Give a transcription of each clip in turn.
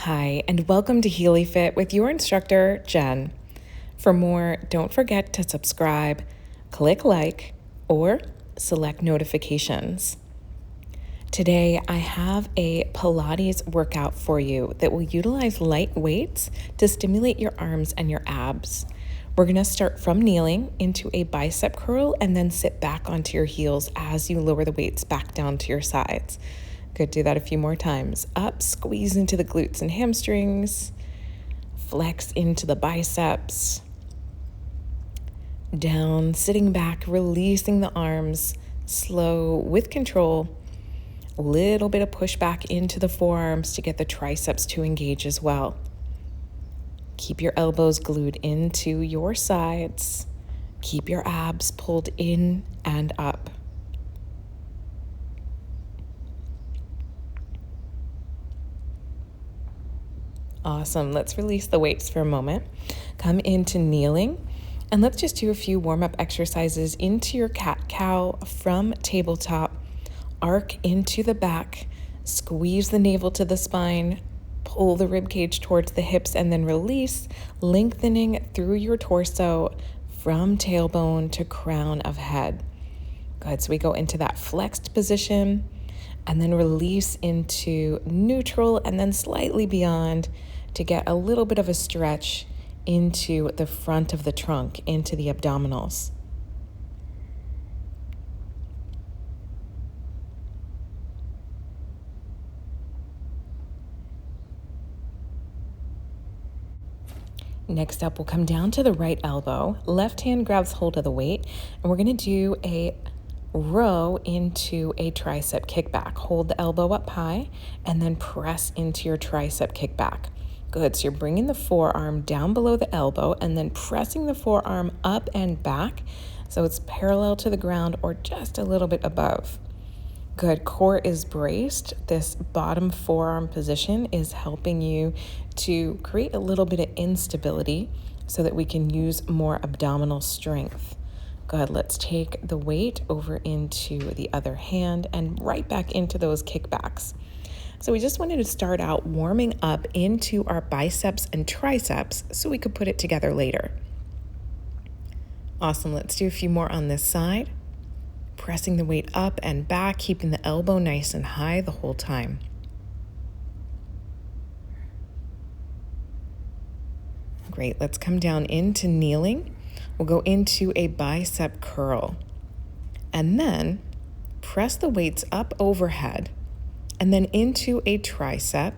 Hi, and welcome to Healy Fit with your instructor, Jen. For more, don't forget to subscribe, click like, or select notifications. Today, I have a Pilates workout for you that will utilize light weights to stimulate your arms and your abs. We're going to start from kneeling into a bicep curl and then sit back onto your heels as you lower the weights back down to your sides. Good, do that a few more times. Up, squeeze into the glutes and hamstrings. Flex into the biceps. Down, sitting back, releasing the arms. Slow, with control. A little bit of push back into the forearms to get the triceps to engage as well. Keep your elbows glued into your sides. Keep your abs pulled in and up. Awesome. Let's release the weights for a moment. Come into kneeling, and let's just do a few warm-up exercises into your cat-cow from tabletop. Arc into the back, squeeze the navel to the spine, pull the rib cage towards the hips, and then release, lengthening through your torso from tailbone to crown of head. Good. So we go into that flexed position, and then release into neutral, and then slightly beyond to get a little bit of a stretch into the front of the trunk, into the abdominals. Next up, we'll come down to the right elbow. Left hand grabs hold of the weight, and we're going to do a row into a tricep kickback. Hold the elbow up high and then press into your tricep kickback. Good. So you're bringing the forearm down below the elbow and then pressing the forearm up and back so it's parallel to the ground or just a little bit above. Good. Core is braced. This bottom forearm position is helping you to create a little bit of instability so that we can use more abdominal strength. Good. Let's take the weight over into the other hand and right back into those kickbacks. So we just wanted to start out warming up into our biceps and triceps so we could put it together later. Awesome. Let's do a few more on this side. Pressing the weight up and back, keeping the elbow nice and high the whole time. Great. Let's come down into kneeling. We'll go into a bicep curl. And then press the weights up overhead and then into a tricep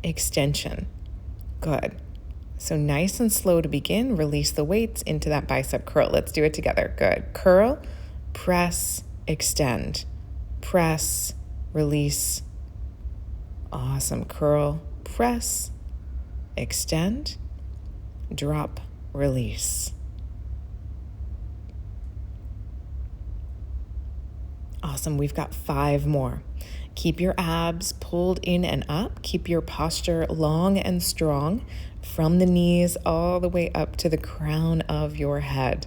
extension. Good. So nice and slow to begin. Release the weights into that bicep curl. Let's do it together. Good. Curl, press, extend. Press, release. Awesome. Curl, press, extend, drop, release. Awesome. We've got 5 more. Keep your abs pulled in and up. Keep your posture long and strong from the knees all the way up to the crown of your head.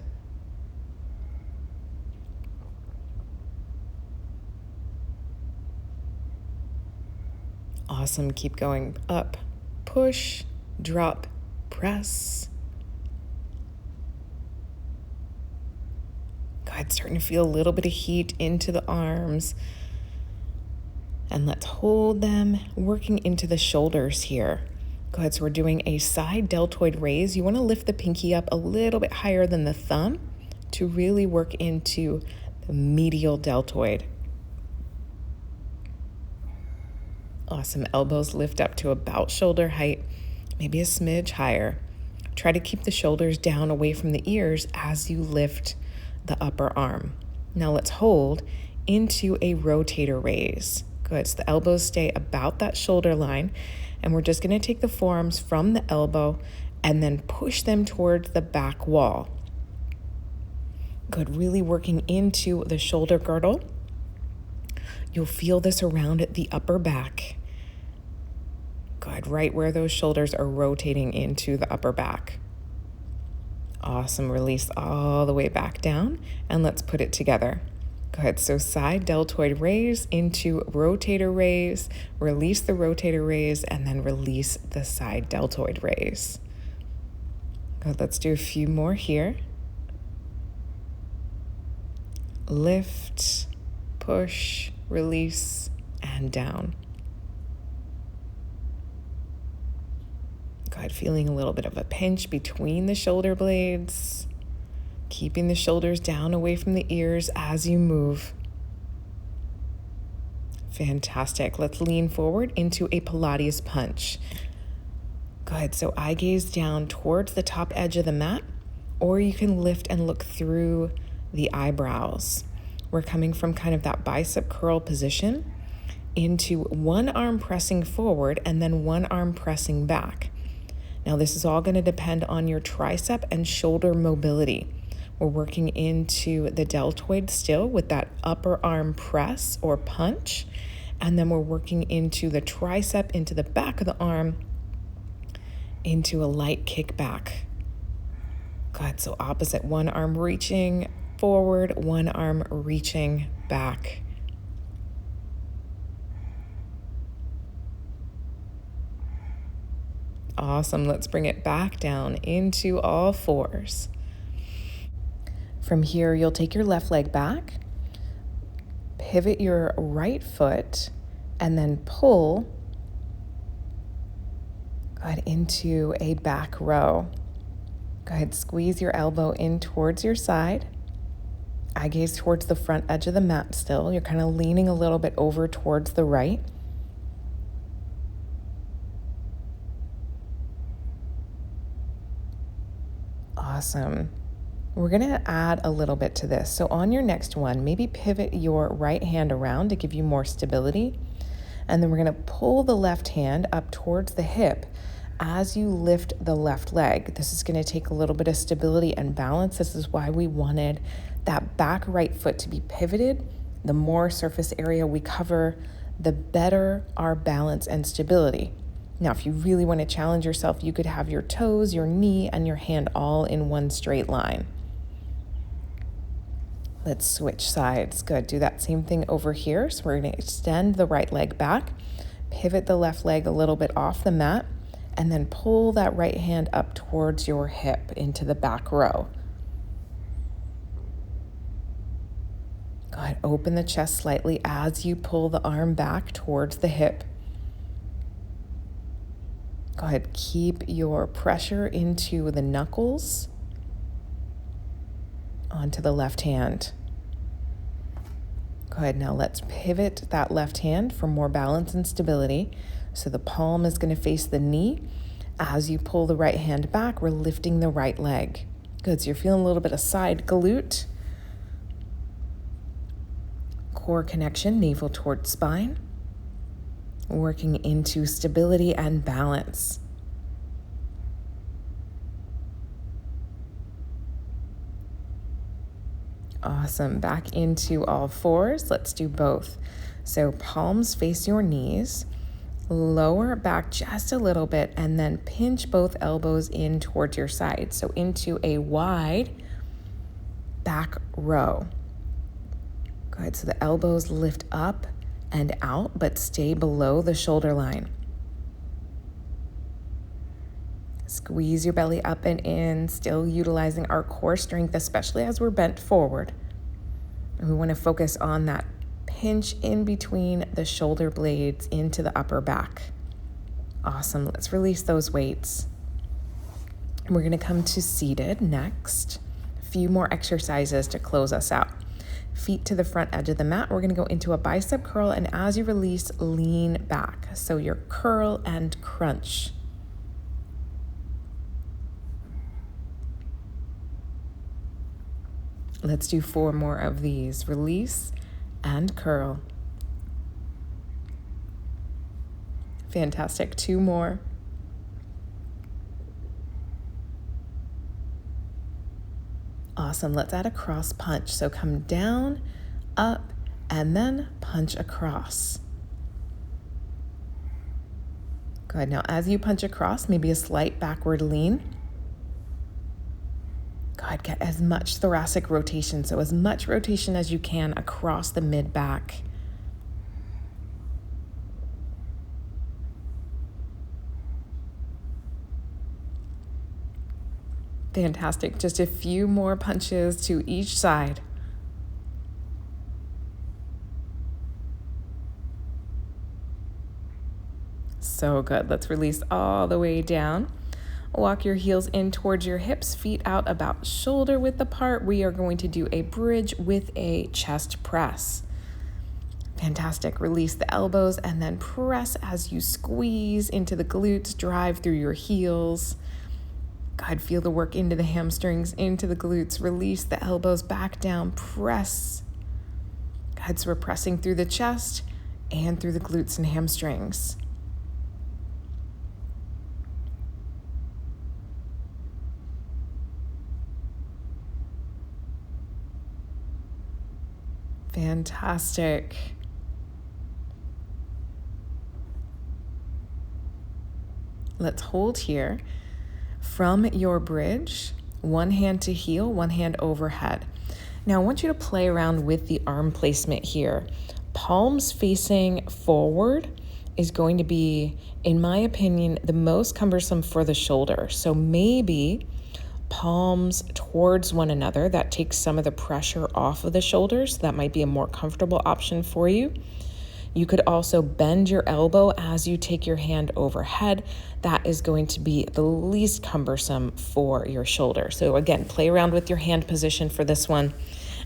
Awesome. Keep going up, push, drop, press. Good. Starting to feel a little bit of heat into the arms. And let's hold them, working into the shoulders here. Good. So we're doing a side deltoid raise. You want to lift the pinky up a little bit higher than the thumb to really work into the medial deltoid. Awesome. Elbows lift up to about shoulder height, maybe a smidge higher. Try to keep the shoulders down away from the ears as you lift the upper arm. Now let's hold into a rotator raise. Good. So the elbows stay about that shoulder line, and we're just going to take the forearms from the elbow and then push them towards the back wall. Good. Really working into the shoulder girdle. You'll feel this around the upper back. Good. Right where those shoulders are rotating into the upper back. Awesome. Release all the way back down, and let's put it together. Good. So side deltoid raise into rotator raise, release the rotator raise, and then release the side deltoid raise. Good. Let's do a few more here. Lift, push, release, and down. Good. Feeling a little bit of a pinch between the shoulder blades. Keeping the shoulders down away from the ears as you move. Fantastic. Let's lean forward into a Pilates punch. Good. So eye gaze down towards the top edge of the mat, or you can lift and look through the eyebrows. We're coming from kind of that bicep curl position into one arm pressing forward and then one arm pressing back. Now this is all going to depend on your tricep and shoulder mobility. We're working into the deltoid still with that upper arm press or punch. And then we're working into the tricep, into the back of the arm, into a light kick back. Good. So opposite, one arm reaching forward, one arm reaching back. Awesome. Let's bring it back down into all fours. From here, you'll take your left leg back, pivot your right foot, and then pull into a back row. Go ahead, squeeze your elbow in towards your side. Eye gaze towards the front edge of the mat still. You're kind of leaning a little bit over towards the right. Awesome. We're going to add a little bit to this. So on your next one, maybe pivot your right hand around to give you more stability. And then we're going to pull the left hand up towards the hip as you lift the left leg. This is going to take a little bit of stability and balance. This is why we wanted that back right foot to be pivoted. The more surface area we cover, the better our balance and stability. Now, if you really want to challenge yourself, you could have your toes, your knee, and your hand all in one straight line. Let's switch sides. Good. Do that same thing over here. So we're going to extend the right leg back, pivot the left leg a little bit off the mat, and then pull that right hand up towards your hip into the back row. Go ahead, open the chest slightly as you pull the arm back towards the hip. Go ahead, keep your pressure into the knuckles onto the left hand. Go ahead, now let's pivot that left hand for more balance and stability. So the palm is going to face the knee. As you pull the right hand back, we're lifting the right leg. Good, so you're feeling a little bit of side glute. Core connection, navel towards spine. Working into stability and balance. Awesome. Back into all fours. Let's do both. So palms face your knees, lower back just a little bit, and then pinch both elbows in towards your side. So into a wide back row. Good. So the elbows lift up and out, but stay below the shoulder line. Squeeze your belly up and in, still utilizing our core strength, especially as we're bent forward. And we want to focus on that pinch in between the shoulder blades into the upper back. Awesome. Let's release those weights. And we're going to come to seated next. A few more exercises to close us out. Feet to the front edge of the mat. We're going to go into a bicep curl, and as you release, lean back. So your curl and crunch. Let's do 4 more of these. Release and curl. Fantastic. 2 more. Awesome. Let's add a cross punch. So come down, up, and then punch across. Good. Now, as you punch across, maybe a slight backward lean. Good. Good, get as much thoracic rotation, so as much rotation as you can across the mid-back. Fantastic. Just a few more punches to each side. So good. Let's release all the way down. Walk your heels in towards your hips, feet out about shoulder width apart. We are going to do a bridge with a chest press. Fantastic. Release the elbows and then press as you squeeze into the glutes, drive through your heels. God, feel the work into the hamstrings, into the glutes. Release the elbows back down, press. God, so we're pressing through the chest and through the glutes and hamstrings. Fantastic. Let's hold here. From your bridge, one hand to heel, one hand overhead. Now I want you to play around with the arm placement here. Palms facing forward is going to be, in my opinion, the most cumbersome for the shoulder. So maybe palms towards one another. That takes some of the pressure off of the shoulders. That might be a more comfortable option for you. You could also bend your elbow as you take your hand overhead. That is going to be the least cumbersome for your shoulder. So again, play around with your hand position for this one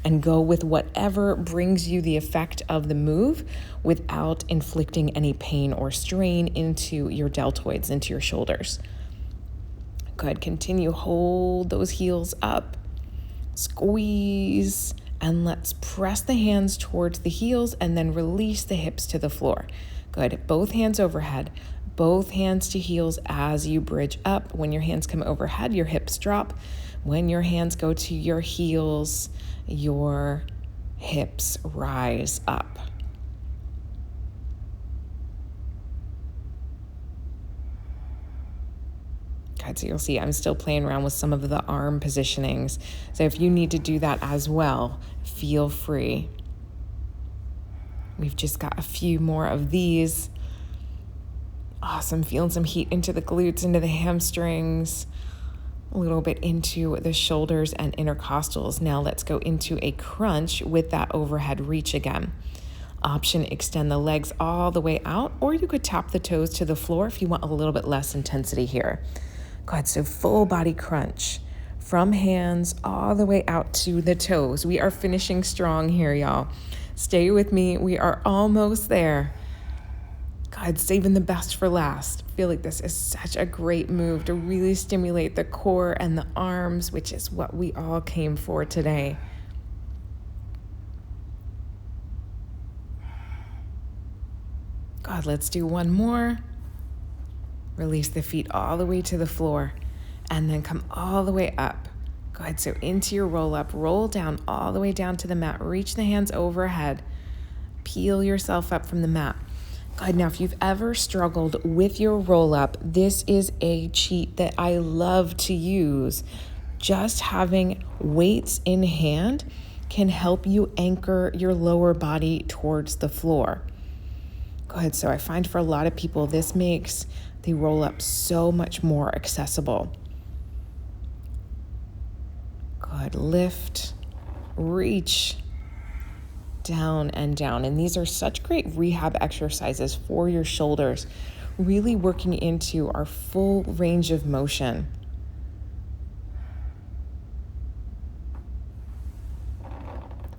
and go with whatever brings you the effect of the move without inflicting any pain or strain into your deltoids, into your shoulders. Good, continue, hold those heels up, squeeze, and let's press the hands towards the heels and then release the hips to the floor. Good, both hands overhead, both hands to heels as you bridge up. When your hands come overhead, your hips drop. When your hands go to your heels, your hips rise up. Okay, so you'll see I'm still playing around with some of the arm positionings. So if you need to do that as well, feel free. We've just got a few more of these. Awesome, feeling some heat into the glutes, into the hamstrings, a little bit into the shoulders and intercostals. Now let's go into a crunch with that overhead reach again. Option, extend the legs all the way out, or you could tap the toes to the floor if you want a little bit less intensity here. Good, so full body crunch from hands all the way out to the toes. We are finishing strong here, y'all. Stay with me. We are almost there. God, saving the best for last. I feel like this is such a great move to really stimulate the core and the arms, which is what we all came for today. God, let's do one more. Release the feet all the way to the floor and then come all the way up. Good, so into your roll up, roll down all the way down to the mat. Reach the hands overhead. Peel yourself up from the mat. Good, now if you've ever struggled with your roll up, this is a cheat that I love to use. Just having weights in hand can help you anchor your lower body towards the floor. Good, so I find for a lot of people, this makes the roll up so much more accessible. Good, lift, reach, down and down. And these are such great rehab exercises for your shoulders, really working into our full range of motion.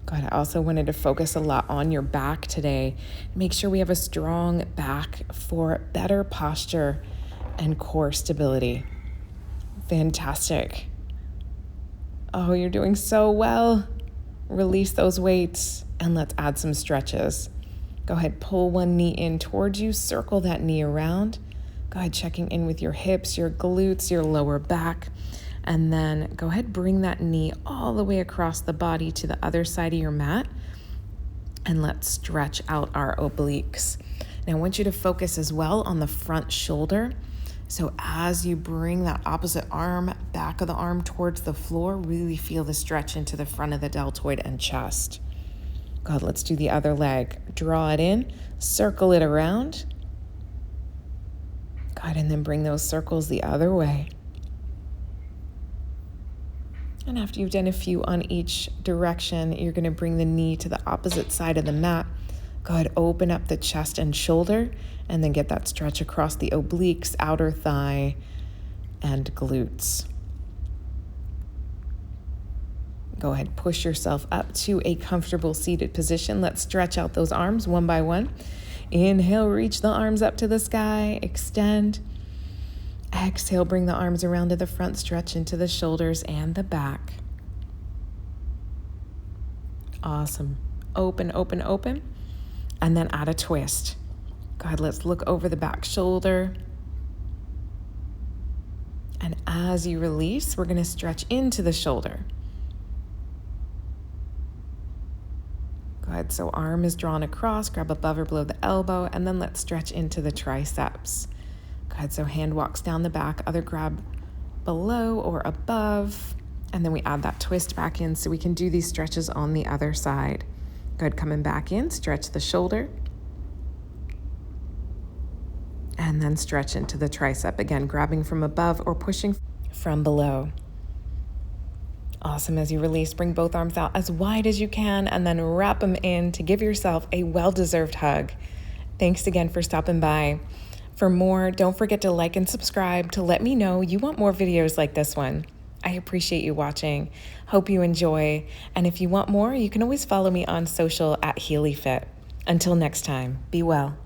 Good, I also wanted to focus a lot on your back today. Make sure we have a strong back for better posture and core stability. Fantastic. Oh, you're doing so well. Release those weights and let's add some stretches. Go ahead, pull one knee in towards you, circle that knee around. Go ahead, checking in with your hips, your glutes, your lower back. And then go ahead, bring that knee all the way across the body to the other side of your mat. And let's stretch out our obliques. Now I want you to focus as well on the front shoulder. So as you bring that opposite arm, back of the arm towards the floor, really feel the stretch into the front of the deltoid and chest. Good, let's do the other leg. Draw it in, circle it around. Good, and then bring those circles the other way. And after you've done a few on each direction, you're going to bring the knee to the opposite side of the mat. Good, open up the chest and shoulder, and then get that stretch across the obliques, outer thigh, and glutes. Go ahead, push yourself up to a comfortable seated position. Let's stretch out those arms one by one. Inhale, reach the arms up to the sky, extend. Exhale, bring the arms around to the front, stretch into the shoulders and the back. Awesome. Open, open, open. And then add a twist. Good, let's look over the back shoulder. And as you release, we're going to stretch into the shoulder. Good, so arm is drawn across, grab above or below the elbow, and then let's stretch into the triceps. Good, so hand walks down the back, other grab below or above, and then we add that twist back in so we can do these stretches on the other side. Good, coming back in, stretch the shoulder, and then stretch into the tricep. Again, grabbing from above or pushing from below. Awesome. As you release, bring both arms out as wide as you can and then wrap them in to give yourself a well-deserved hug. Thanks again for stopping by. For more, don't forget to like and subscribe to let me know you want more videos like this one. I appreciate you watching. Hope you enjoy. And if you want more, you can always follow me on social at HealyFit. Until next time, be well.